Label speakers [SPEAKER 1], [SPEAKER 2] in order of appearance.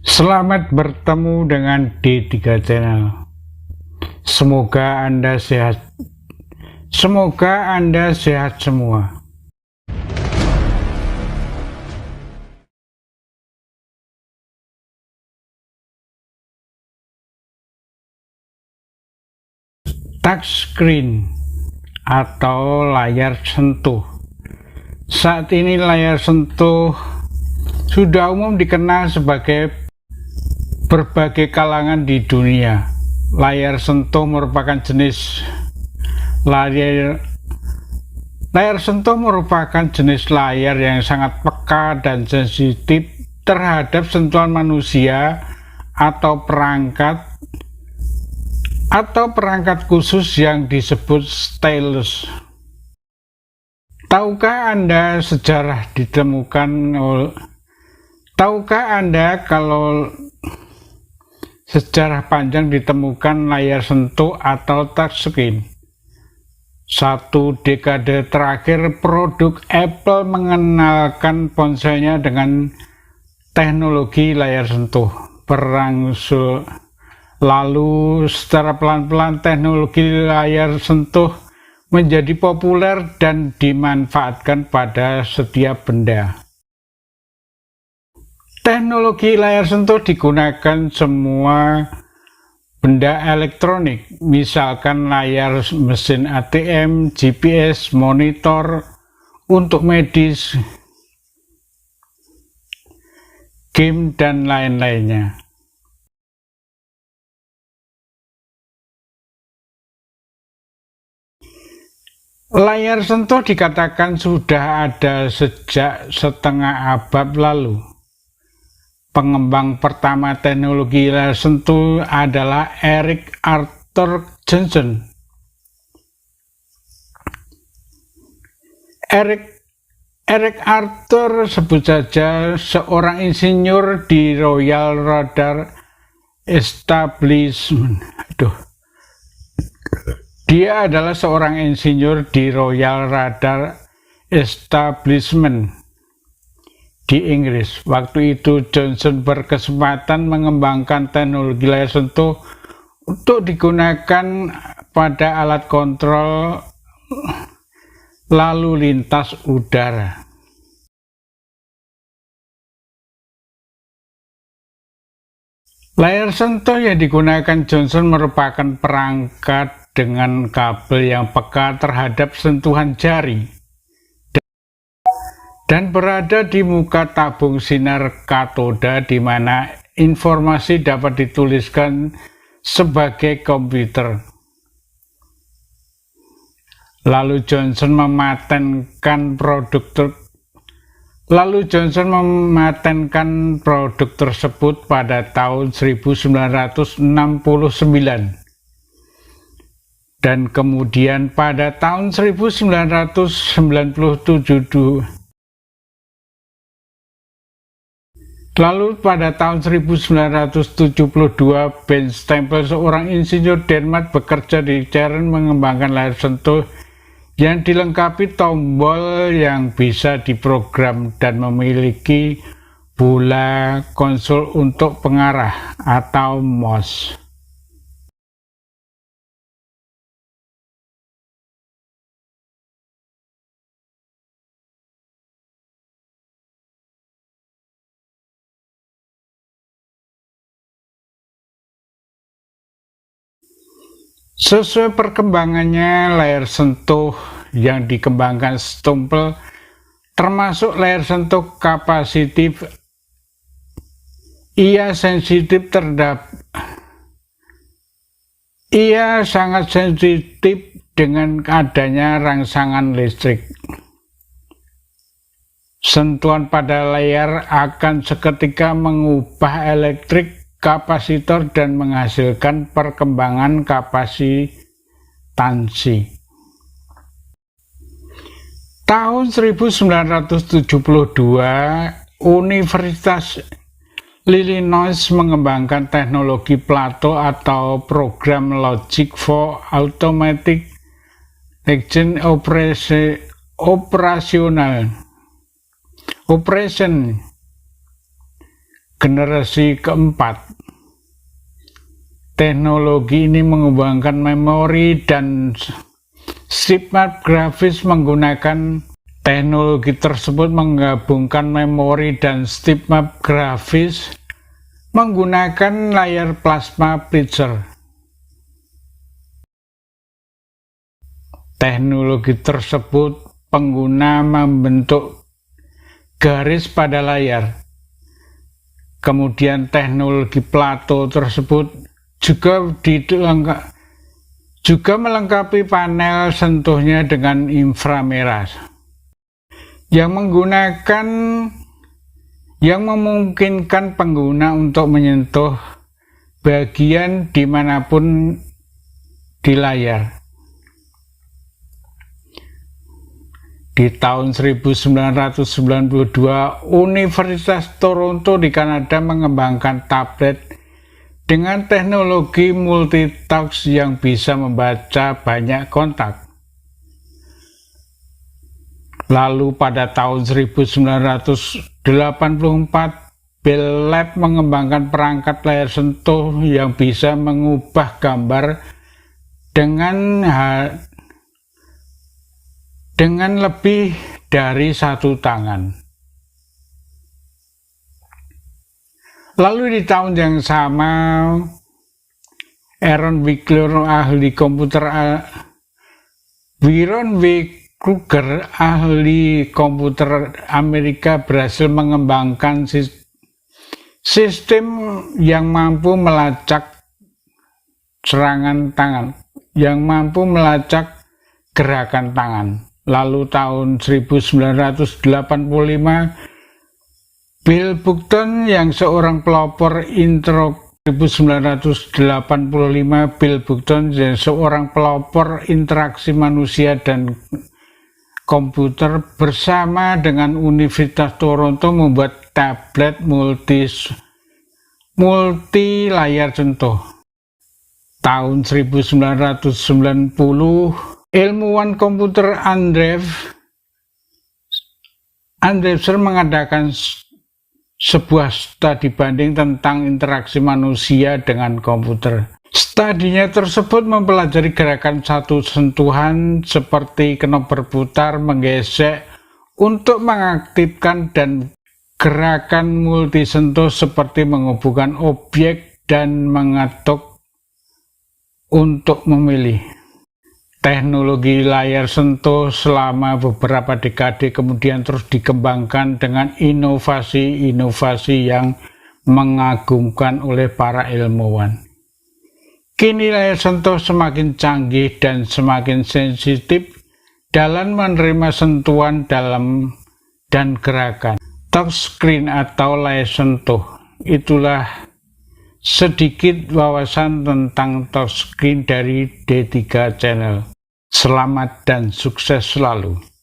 [SPEAKER 1] Selamat bertemu dengan D3 Channel. Semoga Anda sehat. Semoga Anda sehat semua. Touchscreen atau layar sentuh. Saat ini layar sentuh sudah umum dikenal sebagai berbagai kalangan di dunia. Layar sentuh merupakan jenis layar sentuh merupakan jenis layar yang sangat peka dan sensitif terhadap sentuhan manusia atau perangkat khusus yang disebut stylus. Tahukah Anda kalau sejarah panjang ditemukan layar sentuh atau touchscreen? Satu dekade terakhir, produk Apple mengenalkan ponselnya dengan teknologi layar sentuh. Lalu secara pelan-pelan teknologi layar sentuh menjadi populer dan dimanfaatkan pada setiap benda. Teknologi layar sentuh digunakan semua benda elektronik, misalkan layar mesin ATM, GPS, monitor untuk medis, game, dan lain-lainnya. Layar sentuh dikatakan sudah ada sejak setengah abad lalu. Pengembang pertama teknologi layar sentuh adalah Eric Arthur Johnson. Eric Arthur sebut saja seorang insinyur di Royal Radar Establishment. Dia adalah seorang insinyur di Royal Radar Establishment di Inggris. Waktu itu Johnson berkesempatan mengembangkan teknologi layar sentuh untuk digunakan pada alat kontrol lalu lintas udara. Layar sentuh yang digunakan Johnson merupakan perangkat dengan kabel yang peka terhadap sentuhan jari dan berada di muka tabung sinar katoda di mana informasi dapat dituliskan sebagai komputer. Lalu Johnson mematenkan produk tersebut pada tahun 1969. Dan kemudian pada tahun 1997 Lalu pada tahun 1972, Ben Stempel, seorang insinyur Denmark bekerja di CERN, mengembangkan layar sentuh yang dilengkapi tombol yang bisa diprogram dan memiliki bola konsol untuk pengarah atau mouse. Sesuai perkembangannya, layar sentuh yang dikembangkan Stempel termasuk layar sentuh kapasitif. Ia sangat sensitif dengan adanya rangsangan listrik. Sentuhan pada layar akan seketika mengubah elektrik kapasitor dan menghasilkan perkembangan kapasitansi. Tahun 1972, Universitas Illinois mengembangkan teknologi Plato atau program logic for automatic action operation generasi keempat. Teknologi ini mengembangkan memori dan stripmap grafis. Menggunakan teknologi tersebut menggabungkan memori dan stripmap grafis menggunakan layar plasma printer. Teknologi tersebut pengguna membentuk garis pada layar. Kemudian teknologi Plato tersebut juga melengkapi panel sentuhnya dengan inframerah yang memungkinkan pengguna untuk menyentuh bagian dimanapun di layar. Di tahun 1992, Universitas Toronto di Kanada mengembangkan tablet dengan teknologi multitouch yang bisa membaca banyak kontak. Lalu pada tahun 1984, Bell Lab mengembangkan perangkat layar sentuh yang bisa mengubah gambar dengan lebih dari satu tangan. Lalu di tahun yang sama, Aaron W. Kruger, ahli komputer Amerika, berhasil mengembangkan sistem yang mampu melacak gerakan tangan. Lalu tahun 1985, Bill Buckton yang seorang pelopor interaksi manusia dan komputer bersama dengan Universitas Toronto membuat tablet multi layar sentuh. Tahun 1990, ilmuwan komputer Andreessen mengadakan sebuah studi banding tentang interaksi manusia dengan komputer. Studinya tersebut mempelajari gerakan satu sentuhan seperti knop berputar, menggesek untuk mengaktifkan, dan gerakan multisentuh seperti menghubungkan objek dan mengetuk untuk memilih. Teknologi layar sentuh selama beberapa dekade kemudian terus dikembangkan dengan inovasi-inovasi yang mengagumkan oleh para ilmuwan. Kini layar sentuh semakin canggih dan semakin sensitif dalam menerima sentuhan dalam dan gerakan. Touchscreen atau layar sentuh, itulah sedikit wawasan tentang touchscreen dari D3 Channel. Selamat dan sukses selalu.